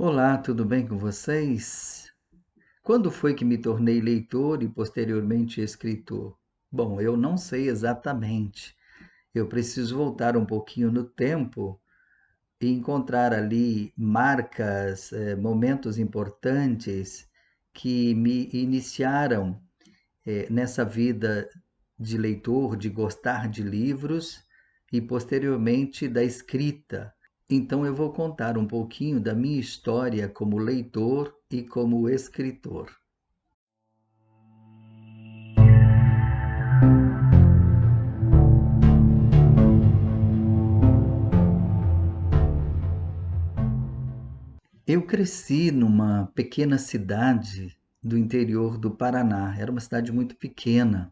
Olá, tudo bem com vocês? Quando foi que me tornei leitor e posteriormente escritor? Bom, eu não sei exatamente. Eu preciso voltar um pouquinho no tempo e encontrar ali marcas, momentos importantes que me iniciaram, nessa vida de leitor, de gostar de livros e posteriormente da escrita. Então eu vou contar um pouquinho da minha história como leitor e como escritor. Eu cresci numa pequena cidade do interior do Paraná. Era uma cidade muito pequena.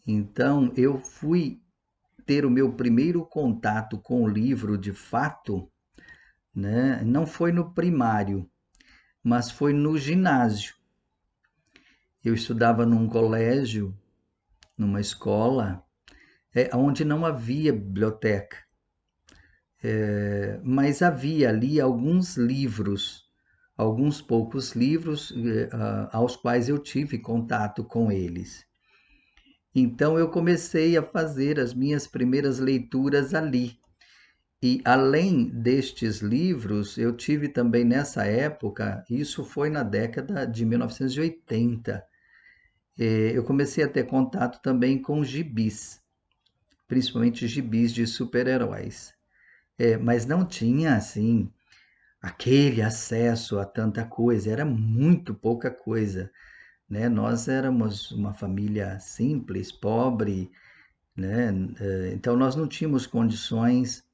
Então eu fui ter o meu primeiro contato com o livro de fato, né? Não foi no primário, mas foi no ginásio. Eu estudava num colégio, numa escola, onde não havia biblioteca. Mas havia ali alguns livros, alguns poucos livros aos quais eu tive contato com eles. Então eu comecei a fazer as minhas primeiras leituras ali. E além destes livros, eu tive também nessa época, isso foi na década de 1980, eu comecei a ter contato também com gibis, principalmente gibis de super-heróis. Mas não tinha assim aquele acesso a tanta coisa, era muito pouca coisa, né? Nós éramos uma família simples, pobre, né? Então nós não tínhamos condições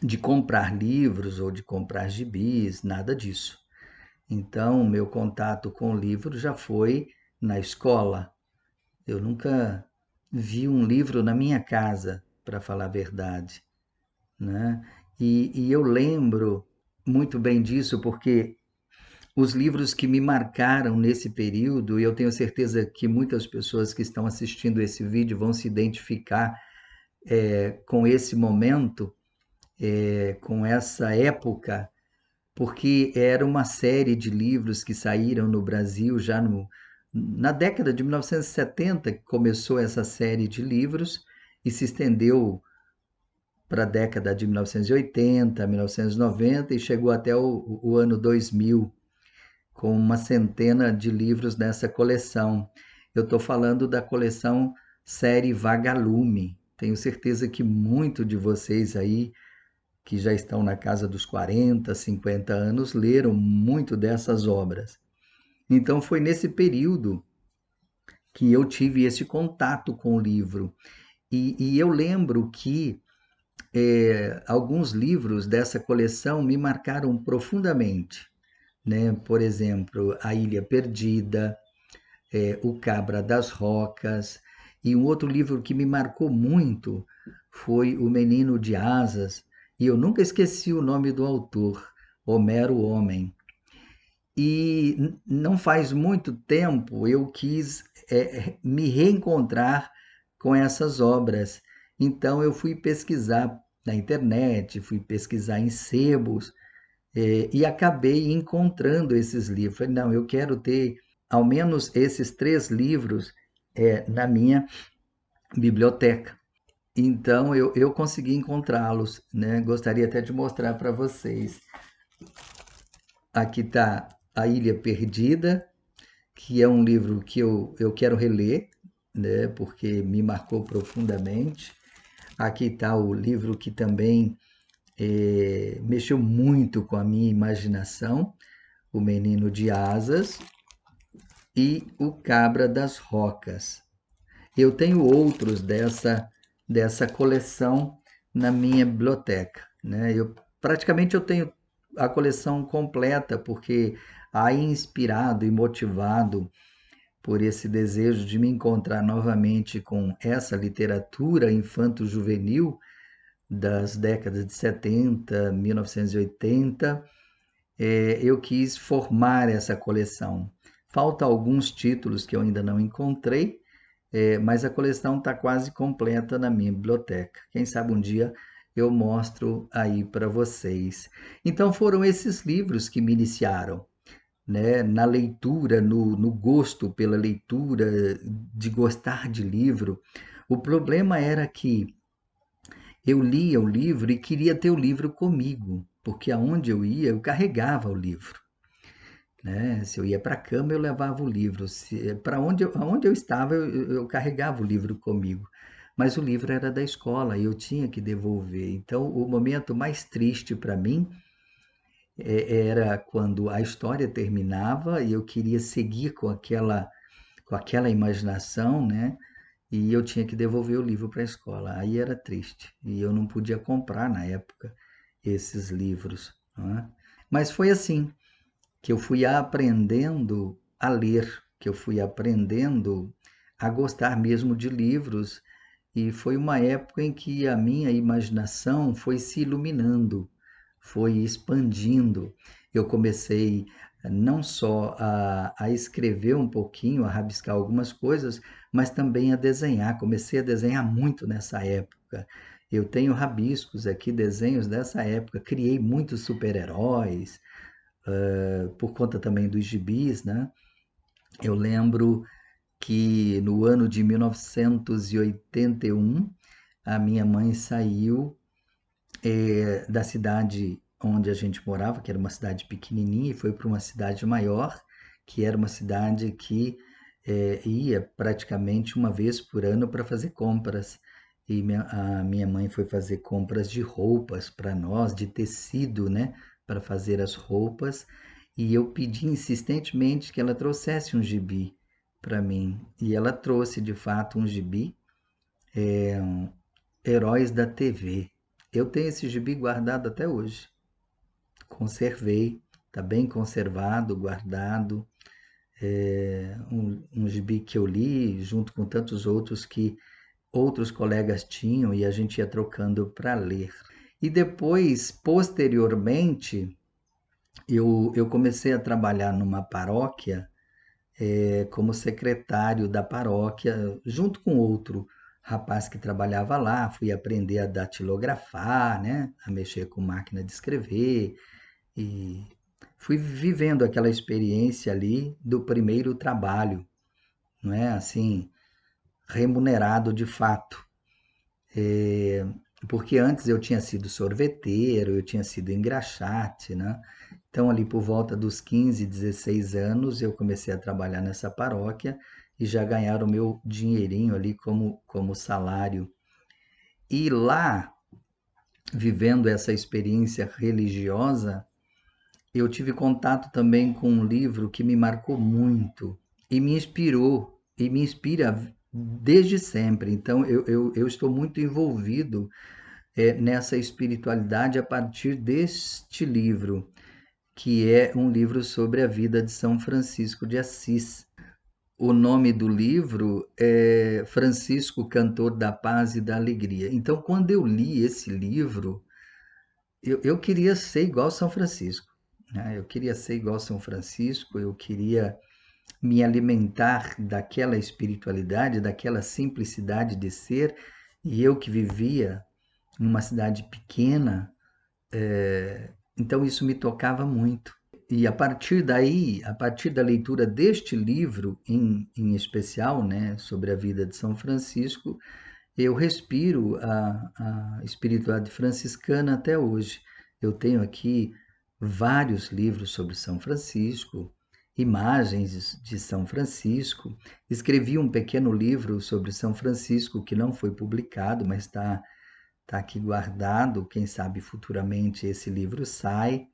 de comprar livros ou de comprar gibis, nada disso. Então, meu contato com o livro já foi na escola. Eu nunca vi um livro na minha casa, para falar a verdade, né? E eu lembro muito bem disso porque os livros que me marcaram nesse período, e eu tenho certeza que muitas pessoas que estão assistindo esse vídeo vão se identificar com esse momento, com essa época, porque era uma série de livros que saíram no Brasil já na década de 1970, que começou essa série de livros e se estendeu para a década de 1980, 1990 e chegou até o ano 2000, com uma centena de livros nessa coleção. Eu estou falando da coleção série Vagalume. Tenho certeza que muito de vocês aí, que já estão na casa dos 40, 50 anos, leram muito dessas obras. Então foi nesse período que eu tive esse contato com o livro. E eu lembro que alguns livros dessa coleção me marcaram profundamente, né? Por exemplo, A Ilha Perdida, O Cabra das Rocas, e um outro livro que me marcou muito foi O Menino de Asas, e eu nunca esqueci o nome do autor, Homero Homem. E não faz muito tempo eu quis me reencontrar com essas obras. Então eu fui pesquisar na internet, fui pesquisar em sebos, e acabei encontrando esses livros. Falei, não, eu quero ter ao menos esses 3 livros na minha biblioteca. Então eu consegui encontrá-los, né? Gostaria até de mostrar para vocês. Aqui está A Ilha Perdida, que é um livro que eu quero reler, né? Porque me marcou profundamente. Aqui está o livro que também mexeu muito com a minha imaginação, O Menino de Asas e O Cabra das Rocas. Eu tenho outros dessa coleção na minha biblioteca, né? Praticamente eu tenho a coleção completa, porque aí inspirado e motivado por esse desejo de me encontrar novamente com essa literatura infanto-juvenil das décadas de 70, 1980, eu quis formar essa coleção. Faltam alguns títulos que eu ainda não encontrei, mas a coleção está quase completa na minha biblioteca. Quem sabe um dia eu mostro aí para vocês. Então foram esses livros que me iniciaram, né, na leitura, no gosto pela leitura, de gostar de livro. O problema era que eu lia o livro e queria ter o livro comigo, porque aonde eu ia, eu carregava o livro, né? Se eu ia para a cama, eu levava o livro. Se para aonde eu estava, eu carregava o livro comigo. Mas o livro era da escola e eu tinha que devolver. Então, o momento mais triste para mim era quando a história terminava e eu queria seguir com aquela imaginação, né? E eu tinha que devolver o livro para a escola. Aí era triste. E eu não podia comprar na época esses livros, não é? Mas foi assim que eu fui aprendendo a ler, que eu fui aprendendo a gostar mesmo de livros, e foi uma época em que a minha imaginação foi se iluminando, foi expandindo. Eu comecei não só a escrever um pouquinho, a rabiscar algumas coisas, mas também a desenhar. Comecei a desenhar muito nessa época. Eu tenho rabiscos aqui, desenhos dessa época. Criei muitos super-heróis, por conta também dos gibis, né? Eu lembro que no ano de 1981, a minha mãe saiu da cidade onde a gente morava, que era uma cidade pequenininha, e foi para uma cidade maior, que era uma cidade que ia praticamente uma vez por ano para fazer compras. E a minha mãe foi fazer compras de roupas para nós, de tecido, né, para fazer as roupas. E eu pedi insistentemente que ela trouxesse um gibi para mim. E ela trouxe, de fato, um gibi, Heróis da TV. Eu tenho esse gibi guardado até hoje. Conservei, está bem conservado, guardado. É um gibi que eu li junto com tantos outros que outros colegas tinham e a gente ia trocando para ler. E depois, posteriormente, eu comecei a trabalhar numa paróquia como secretário da paróquia, junto com outro rapaz que trabalhava lá. Fui aprender a datilografar, né? A mexer com máquina de escrever, e fui vivendo aquela experiência ali do primeiro trabalho, não é? Assim, remunerado de fato. Porque antes eu tinha sido sorveteiro, eu tinha sido engraxate, né? Então, ali por volta dos 15, 16 anos, eu comecei a trabalhar nessa paróquia e já ganhar o meu dinheirinho ali como salário. E lá, vivendo essa experiência religiosa, eu tive contato também com um livro que me marcou muito e me inspirou, e me inspira desde sempre. Então, eu estou muito envolvido nessa espiritualidade a partir deste livro, que é um livro sobre a vida de São Francisco de Assis. O nome do livro é Francisco, Cantor da Paz e da Alegria. Então, quando eu li esse livro, eu queria ser igual São Francisco, né? Eu queria ser igual São Francisco, eu queria me alimentar daquela espiritualidade, daquela simplicidade de ser, e eu que vivia numa cidade pequena, então isso me tocava muito. E a partir daí, a partir da leitura deste livro em especial, né, sobre a vida de São Francisco, eu respiro a espiritualidade franciscana até hoje. Eu tenho aqui vários livros sobre São Francisco, imagens de São Francisco. Escrevi um pequeno livro sobre São Francisco que não foi publicado, mas está aqui guardado. Quem sabe futuramente esse livro sai.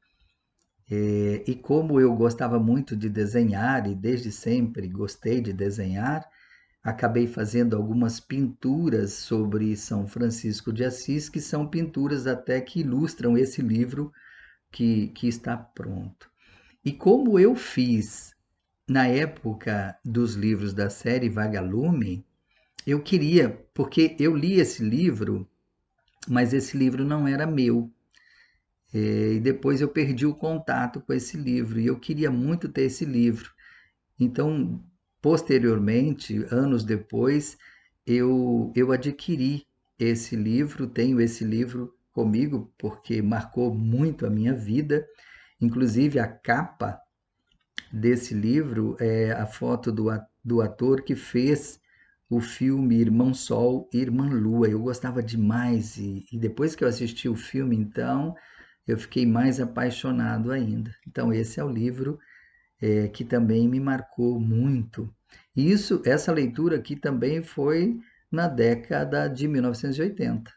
E como eu gostava muito de desenhar e desde sempre gostei de desenhar, acabei fazendo algumas pinturas sobre São Francisco de Assis, que são pinturas até que ilustram esse livro que está pronto. E como eu fiz na época dos livros da série Vagalume, eu queria, porque eu li esse livro, mas esse livro não era meu. E depois eu perdi o contato com esse livro e eu queria muito ter esse livro. Então, posteriormente, anos depois, eu adquiri esse livro, tenho esse livro comigo porque marcou muito a minha vida. Inclusive, a capa desse livro é a foto do ator que fez o filme Irmão Sol e Irmã Lua. Eu gostava demais e depois que eu assisti o filme, então, eu fiquei mais apaixonado ainda. Então, esse é o livro que também me marcou muito. E essa leitura aqui também foi na década de 1980,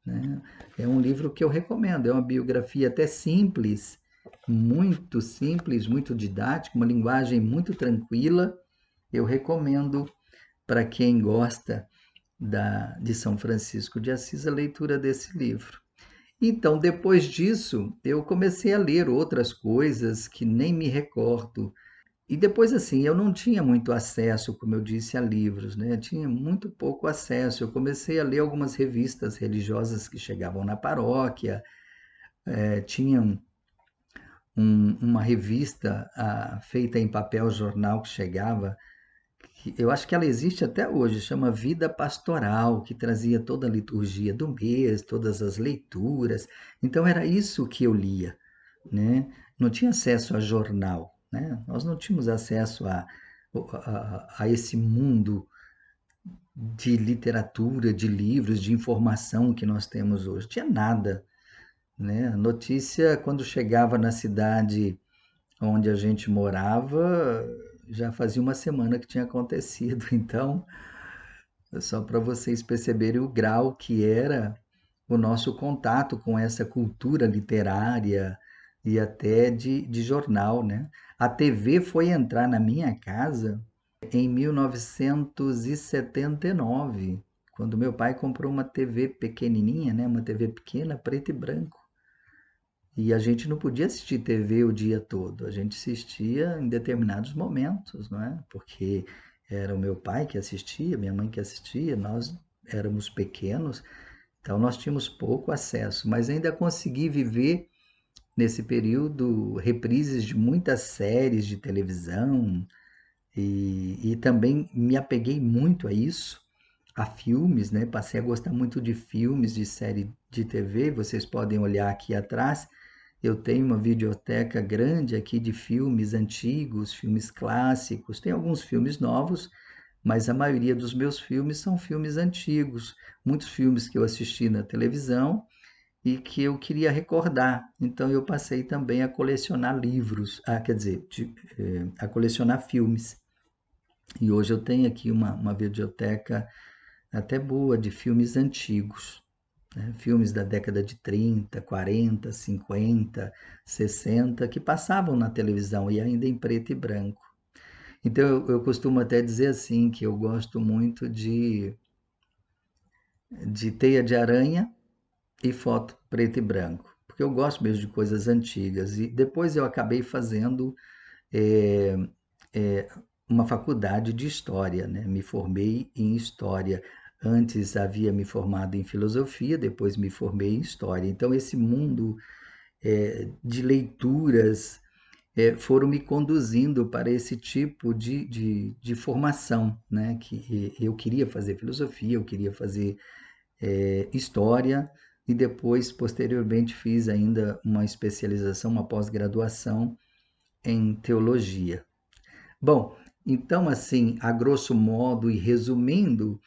né? É um livro que eu recomendo, é uma biografia até simples, muito didática, uma linguagem muito tranquila. Eu recomendo para quem gosta de São Francisco de Assis a leitura desse livro. Então, depois disso, eu comecei a ler outras coisas que nem me recordo. E depois, assim, eu não tinha muito acesso, como eu disse, a livros, né? Eu tinha muito pouco acesso. Eu comecei a ler algumas revistas religiosas que chegavam na paróquia. Tinha uma revista feita em papel jornal que chegava, que eu acho que ela existe até hoje, chama Vida Pastoral, que trazia toda a liturgia do mês, todas as leituras. Então, era isso que eu lia, né? Não tinha acesso a jornal, né? Nós não tínhamos acesso a esse mundo de literatura, de livros, de informação que nós temos hoje. Tinha nada, né? A notícia, quando chegava na cidade onde a gente morava, já fazia uma semana que tinha acontecido. Então, só para vocês perceberem o grau que era o nosso contato com essa cultura literária e até de jornal, né? A TV foi entrar na minha casa em 1979, quando meu pai comprou uma TV pequenininha, né? Uma TV pequena, preto e branco. E a gente não podia assistir TV o dia todo, a gente assistia em determinados momentos, não é? Porque era o meu pai que assistia, minha mãe que assistia, nós éramos pequenos, então nós tínhamos pouco acesso, mas ainda consegui viver nesse período reprises de muitas séries de televisão e também me apeguei muito a isso, a filmes, né? Passei a gostar muito de filmes, de série de TV, vocês podem olhar aqui atrás, eu tenho uma videoteca grande aqui de filmes antigos, filmes clássicos, tem alguns filmes novos, mas a maioria dos meus filmes são filmes antigos, muitos filmes que eu assisti na televisão e que eu queria recordar. Então eu passei também a colecionar livros, quer dizer, a colecionar filmes. E hoje eu tenho aqui uma videoteca até boa de filmes antigos, né? Filmes da década de 30, 40, 50, 60, que passavam na televisão e ainda em preto e branco. Então eu costumo até dizer assim, que eu gosto muito de Teia de Aranha e foto preto e branco, porque eu gosto mesmo de coisas antigas. E depois eu acabei fazendo é, é, uma faculdade de História, né? Me formei em História. Antes havia me formado em Filosofia, depois me formei em História. Então, esse mundo de leituras foram me conduzindo para esse tipo de formação, né? Que eu queria fazer Filosofia, eu queria fazer História, e depois, posteriormente, fiz ainda uma especialização, uma pós-graduação em Teologia. Bom, então, assim, a grosso modo e resumindo,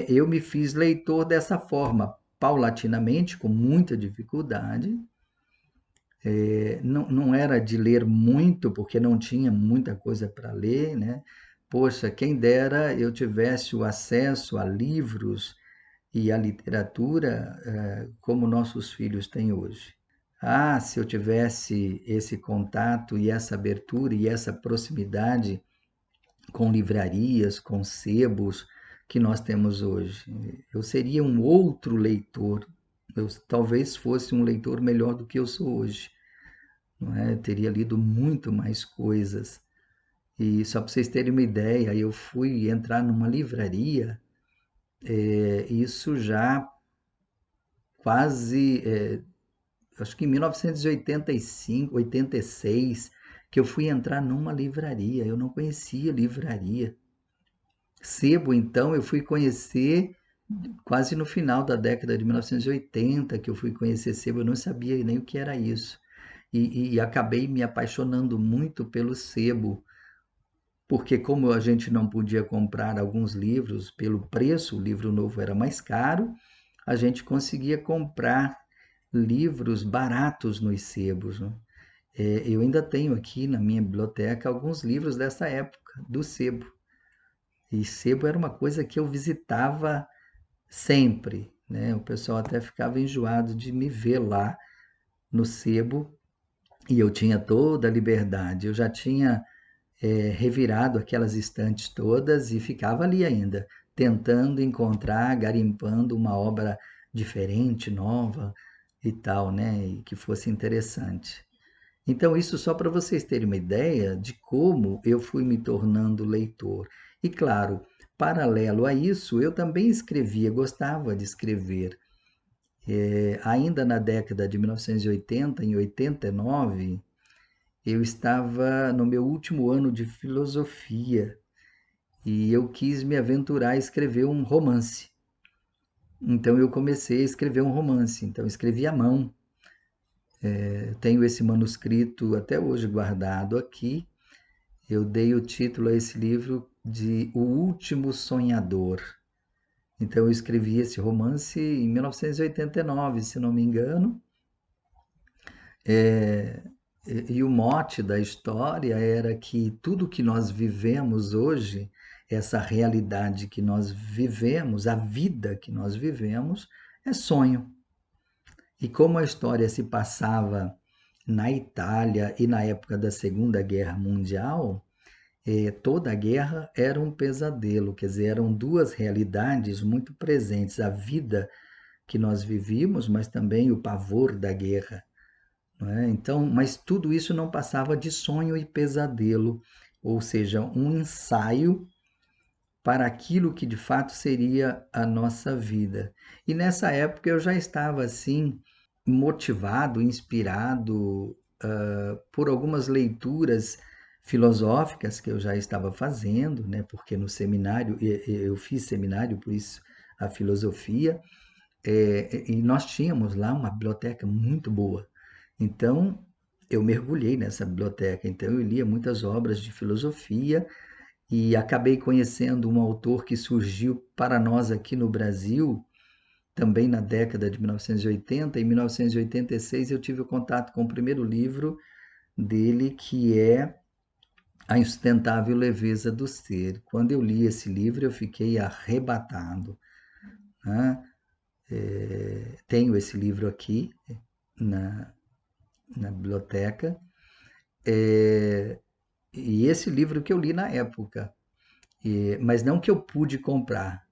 eu me fiz leitor dessa forma, paulatinamente, com muita dificuldade. Não era de ler muito, porque não tinha muita coisa para ler, né? Poxa, quem dera eu tivesse o acesso a livros e a literatura como nossos filhos têm hoje. Ah, se eu tivesse esse contato e essa abertura e essa proximidade com livrarias, com sebos que nós temos hoje. Eu seria um outro leitor, eu talvez fosse um leitor melhor do que eu sou hoje, não é? Eu teria lido muito mais coisas. E só para vocês terem uma ideia, eu fui entrar numa livraria, isso já quase, acho que em 1985, 86, que eu fui entrar numa livraria. Eu não conhecia livraria. Sebo, então, eu fui conhecer quase no final da década de 1980 que eu fui conhecer sebo, eu não sabia nem o que era isso. E acabei me apaixonando muito pelo sebo, porque como a gente não podia comprar alguns livros pelo preço, o livro novo era mais caro, a gente conseguia comprar livros baratos nos sebos, né? Eu ainda tenho aqui na minha biblioteca alguns livros dessa época, do sebo. E sebo era uma coisa que eu visitava sempre, né? O pessoal até ficava enjoado de me ver lá no sebo e eu tinha toda a liberdade. Eu já tinha revirado aquelas estantes todas e ficava ali ainda, tentando encontrar, garimpando uma obra diferente, nova e tal, né? E que fosse interessante. Então, isso só para vocês terem uma ideia de como eu fui me tornando leitor. E claro, paralelo a isso, eu também escrevia, gostava de escrever. Ainda na década de 1980, em 89, eu estava no meu último ano de filosofia e eu quis me aventurar a escrever um romance. Então eu comecei a escrever um romance. Então eu escrevi à mão. Eu tenho esse manuscrito até hoje guardado aqui. Eu dei o título a esse livro de O Último Sonhador. Então eu escrevi esse romance em 1989, se não me engano. É, e o mote da história era que tudo que nós vivemos hoje, essa realidade que nós vivemos, a vida que nós vivemos, é sonho. E como a história se passava na Itália e na época da Segunda Guerra Mundial, toda a guerra era um pesadelo, quer dizer, eram duas realidades muito presentes, a vida que nós vivíamos, mas também o pavor da guerra. Não é? Então, mas tudo isso não passava de sonho e pesadelo, ou seja, um ensaio para aquilo que de fato seria a nossa vida. E nessa época eu já estava assim motivado, inspirado por algumas leituras filosóficas que eu já estava fazendo, né? Porque no seminário eu fiz seminário, por isso a filosofia, e nós tínhamos lá uma biblioteca muito boa. Então, eu mergulhei nessa biblioteca. Então, eu lia muitas obras de filosofia e acabei conhecendo um autor que surgiu para nós aqui no Brasil, também na década de 1980. Em 1986, eu tive o contato com o primeiro livro dele, que é A Insustentável Leveza do Ser. Quando eu li esse livro, eu fiquei arrebatado, né? Tenho esse livro aqui na, na biblioteca. E esse livro que eu li na época, mas não que eu pude comprar,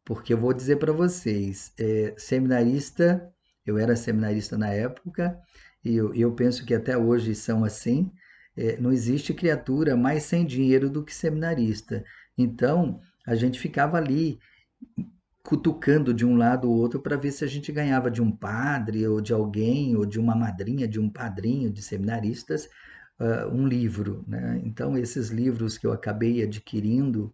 porque eu vou dizer para vocês, seminarista, eu era seminarista na época, e eu penso que até hoje são assim, não existe criatura mais sem dinheiro do que seminarista. Então, a gente ficava ali cutucando de um lado ou outro para ver se a gente ganhava de um padre ou de alguém, ou de uma madrinha, de um padrinho de seminaristas, um livro, né? Então, esses livros que eu acabei adquirindo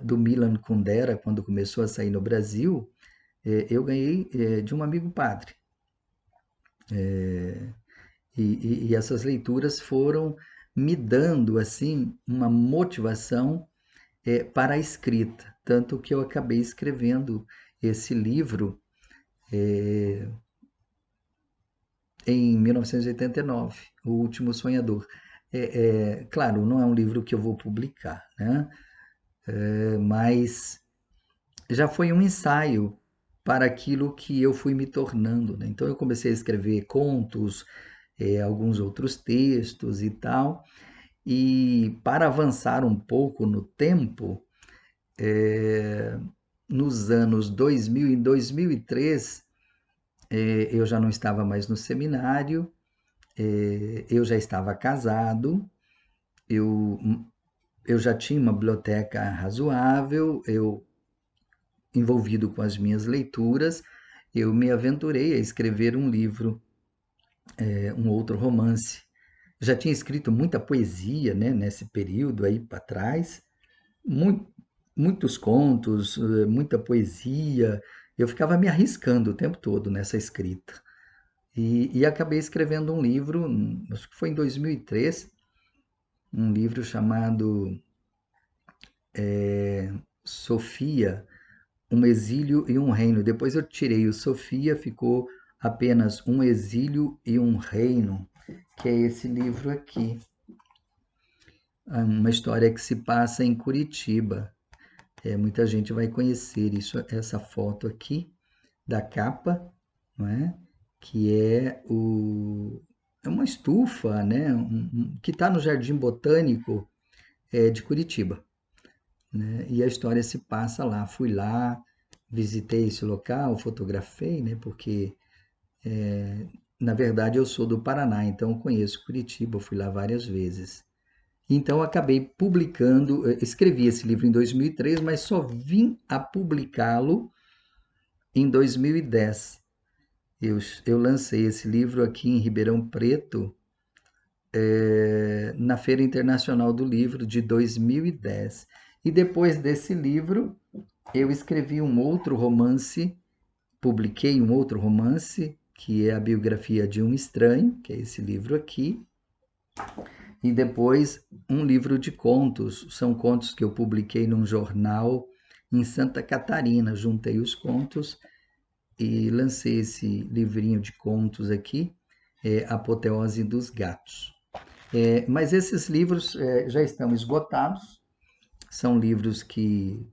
do Milan Kundera, quando começou a sair no Brasil, eu ganhei de um amigo padre. E essas leituras foram me dando assim uma motivação para a escrita, tanto que eu acabei escrevendo esse livro em 1989, O Último Sonhador. Claro, não é um livro que eu vou publicar, né? Mas já foi um ensaio para aquilo que eu fui me tornando, né? Então eu comecei a escrever contos, alguns outros textos e tal, e para avançar um pouco no tempo, nos anos 2000 e 2003, eu já não estava mais no seminário, eu já estava casado, eu, eu já tinha uma biblioteca razoável, eu envolvido com as minhas leituras, eu me aventurei a escrever um livro, um outro romance. Já tinha escrito muita poesia, né, nesse período aí para trás, muito, muitos contos, muita poesia. Eu ficava me arriscando o tempo todo nessa escrita. E acabei escrevendo um livro, acho que foi em 2003, um livro chamado Sofia, um exílio e um reino. Depois eu tirei o Sofia, ficou apenas um exílio e um reino, que é esse livro aqui. Uma história que se passa em Curitiba. Muita gente vai conhecer isso, essa foto aqui da capa, não é? Que é uma estufa, né? Que está no Jardim Botânico de Curitiba, né? E a história se passa lá. Fui lá, visitei esse local, fotografei, né? Porque na verdade eu sou do Paraná, então eu conheço Curitiba, fui lá várias vezes. Então acabei publicando, escrevi esse livro em 2003, mas só vim a publicá-lo em 2010. Eu lancei esse livro aqui em Ribeirão Preto, na Feira Internacional do Livro de 2010. E depois desse livro, eu escrevi um outro romance, publiquei um outro romance, que é a biografia de um estranho, que é esse livro aqui. E depois um livro de contos, são contos que eu publiquei num jornal em Santa Catarina. Juntei os contos e lancei esse livrinho de contos aqui, Apoteose dos Gatos. Mas esses livros já estão esgotados, são livros que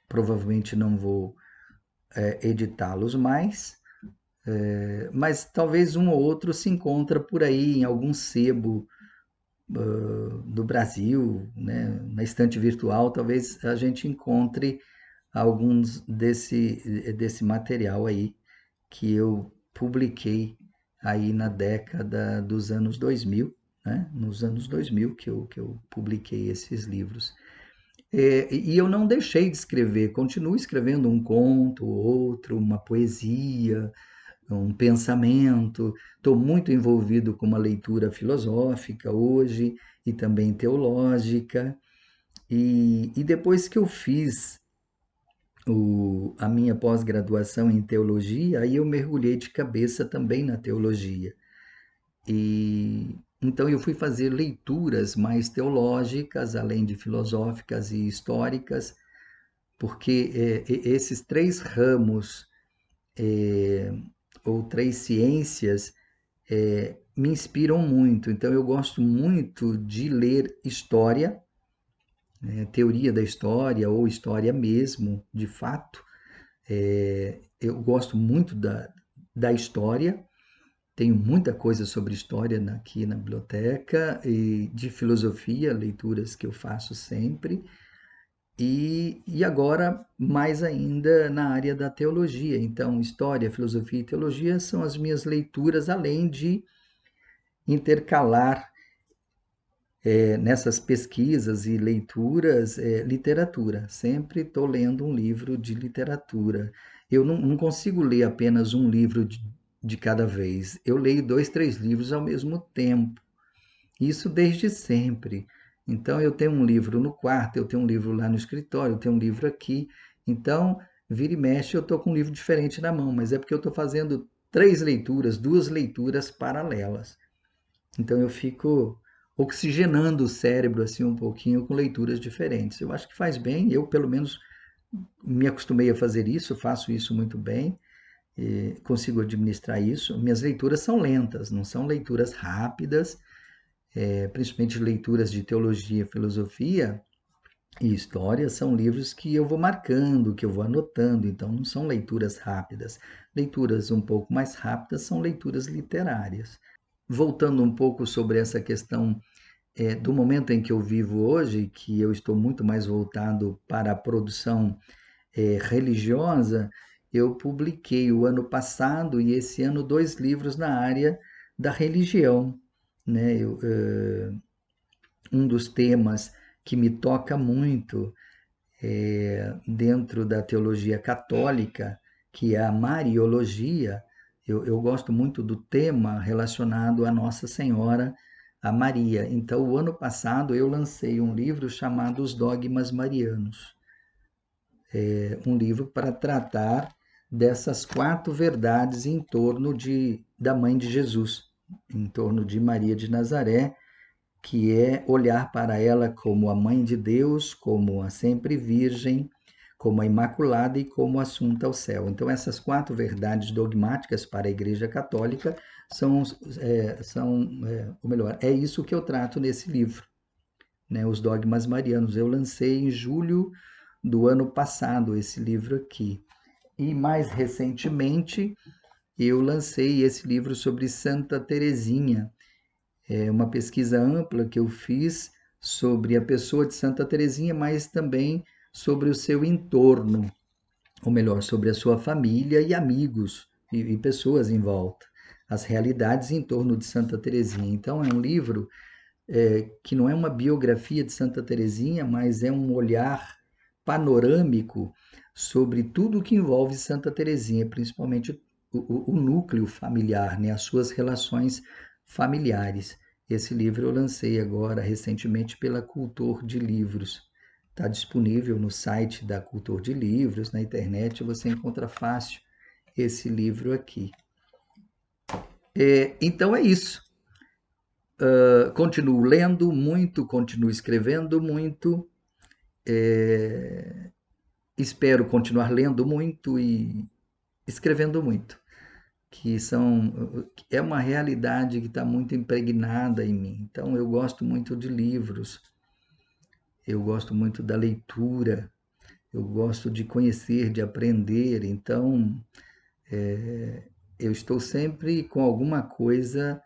provavelmente não vou editá-los mais, mas talvez um ou outro se encontra por aí em algum sebo do Brasil, né? Na estante virtual, talvez a gente encontre alguns desse material aí que eu publiquei aí na década dos anos 2000, né? Nos anos 2000 que eu publiquei esses livros. E eu não deixei de escrever, continuo escrevendo um conto, outro, uma poesia, um pensamento. Estou muito envolvido com uma leitura filosófica hoje e também teológica. E depois que eu fiz a minha pós-graduação em teologia, aí eu mergulhei de cabeça também na teologia. E então eu fui fazer leituras mais teológicas, além de filosóficas e históricas, porque esses três ramos ou três ciências me inspiram muito. Então eu gosto muito de ler história, né, teoria da história ou história mesmo, de fato. Eu gosto muito da história, tenho muita coisa sobre história aqui na biblioteca, e de filosofia, leituras que eu faço sempre, e agora mais ainda na área da teologia. Então, história, filosofia e teologia são as minhas leituras, além de intercalar nessas pesquisas e leituras, literatura. Sempre estou lendo um livro de literatura. Eu não consigo ler apenas um livro de cada vez. Eu leio 2, 3 livros ao mesmo tempo. Isso desde sempre. Então, eu tenho um livro no quarto, eu tenho um livro lá no escritório, eu tenho um livro aqui. Então, vira e mexe, eu estou com um livro diferente na mão, mas é porque eu estou fazendo 3 leituras, 2 leituras paralelas. Então eu fico oxigenando o cérebro assim um pouquinho com leituras diferentes. Eu acho que faz bem, eu pelo menos me acostumei a fazer isso, faço isso muito bem, consigo administrar isso. Minhas leituras são lentas, não são leituras rápidas, principalmente leituras de teologia, filosofia e história, são livros que eu vou marcando, que eu vou anotando, então não são leituras rápidas. Leituras um pouco mais rápidas são leituras literárias. Voltando um pouco sobre essa questão do momento em que eu vivo hoje, que eu estou muito mais voltado para a produção religiosa, eu publiquei o ano passado e esse ano 2 livros na área da religião, né? Um dos temas que me toca muito dentro da teologia católica, que é a Mariologia. Eu gosto muito do tema relacionado a Nossa Senhora, a Maria. Então, o ano passado eu lancei um livro chamado Os Dogmas Marianos. um livro para tratar dessas 4 verdades em torno da mãe de Jesus, em torno de Maria de Nazaré, que é olhar para ela como a mãe de Deus, como a sempre virgem, como a imaculada e como assunta ao céu. Então, essas 4 verdades dogmáticas para a Igreja Católica ou melhor, é isso que eu trato nesse livro, né? Os dogmas marianos. Eu lancei em julho do ano passado esse livro aqui. E mais recentemente, eu lancei esse livro sobre Santa Teresinha. É uma pesquisa ampla que eu fiz sobre a pessoa de Santa Teresinha, mas também sobre o seu entorno, ou melhor, sobre a sua família e amigos e pessoas em volta, as realidades em torno de Santa Teresinha. Então, é um livro que não é uma biografia de Santa Teresinha, mas é um olhar panorâmico sobre tudo o que envolve Santa Teresinha, principalmente o núcleo familiar, né? As suas relações familiares. Esse livro eu lancei agora recentemente pela Cultor de Livros. Está disponível no site da Cultor de Livros, na internet, você encontra fácil esse livro aqui. Então é isso. Continuo lendo muito, continuo escrevendo muito, espero continuar lendo muito e escrevendo muito, é uma realidade que está muito impregnada em mim. Então, eu gosto muito de livros, eu gosto muito da leitura, eu gosto de conhecer, de aprender. Então, eu estou sempre com alguma coisa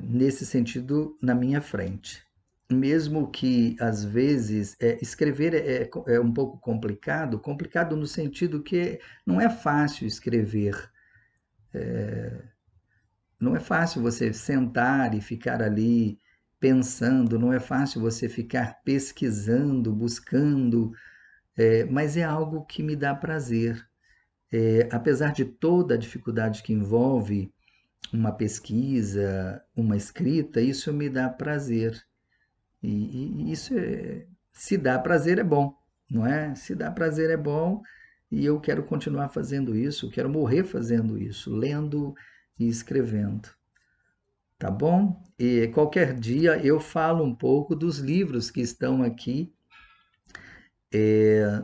nesse sentido na minha frente. Mesmo que, às vezes, escrever é um pouco complicado no sentido que não é fácil escrever. Não é fácil você sentar e ficar ali pensando, não é fácil você ficar pesquisando, buscando, mas é algo que me dá prazer. Apesar de toda a dificuldade que envolve uma pesquisa, uma escrita, isso me dá prazer. E isso se dá prazer é bom, não é? Se dá prazer é bom e eu quero continuar fazendo isso, quero morrer fazendo isso, lendo e escrevendo. Tá bom? E qualquer dia eu falo um pouco dos livros que estão aqui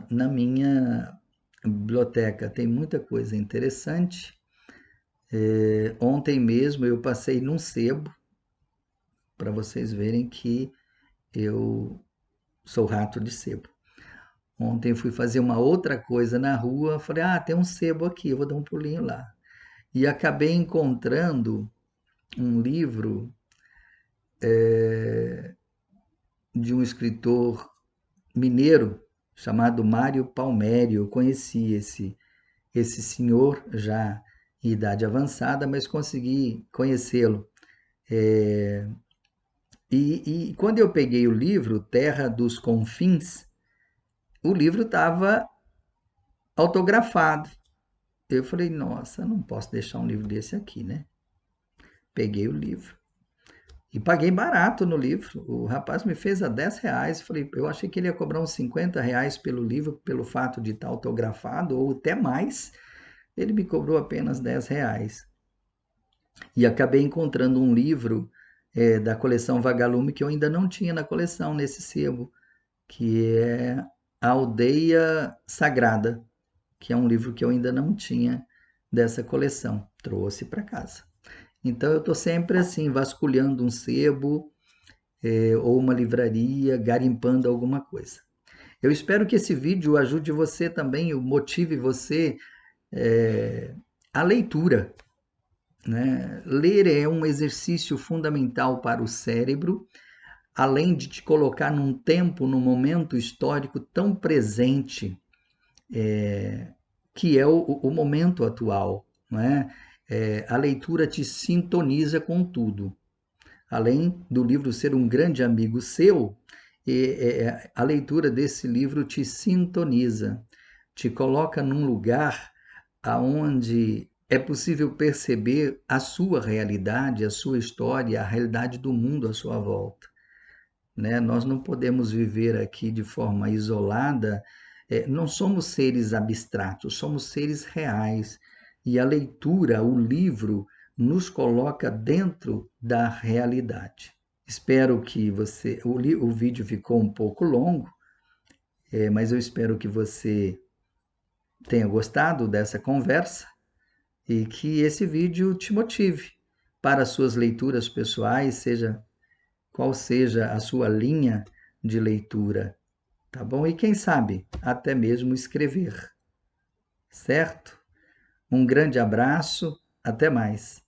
na minha biblioteca. Tem muita coisa interessante. Ontem mesmo eu passei num sebo, para vocês verem que eu sou rato de sebo. Ontem fui fazer uma outra coisa na rua, falei, tem um sebo aqui, eu vou dar um pulinho lá. E acabei encontrando um livro de um escritor mineiro chamado Mário Palmério. Eu conheci esse senhor já em idade avançada, mas consegui conhecê-lo. E quando eu peguei o livro Terra dos Confins, o livro estava autografado. Eu falei, nossa, não posso deixar um livro desse aqui, né? Peguei o livro. E paguei barato no livro. O rapaz me fez a R$ 10. Falei, eu achei que ele ia cobrar uns R$ 50 pelo livro, pelo fato de estar autografado, ou até mais. Ele me cobrou apenas R$ 10. E acabei encontrando um livro da coleção Vagalume que eu ainda não tinha na coleção, nesse sebo, que é A Aldeia Sagrada, que é um livro que eu ainda não tinha dessa coleção. Trouxe para casa. Então, eu estou sempre assim, vasculhando um sebo ou uma livraria, garimpando alguma coisa. Eu espero que esse vídeo ajude você também, motive você à leitura, né? Ler é um exercício fundamental para o cérebro, além de te colocar num tempo, num momento histórico tão presente, que é o momento atual, não é? A leitura te sintoniza com tudo. Além do livro ser um grande amigo seu, a leitura desse livro te sintoniza, te coloca num lugar aonde é possível perceber a sua realidade, a sua história, a realidade do mundo à sua volta, né? Nós não podemos viver aqui de forma isolada, não somos seres abstratos, somos seres reais. E a leitura, o livro, nos coloca dentro da realidade. Espero que o vídeo ficou um pouco longo, mas eu espero que você tenha gostado dessa conversa e que esse vídeo te motive para as suas leituras pessoais, seja qual seja a sua linha de leitura, tá bom? E quem sabe até mesmo escrever, certo? Um grande abraço, até mais.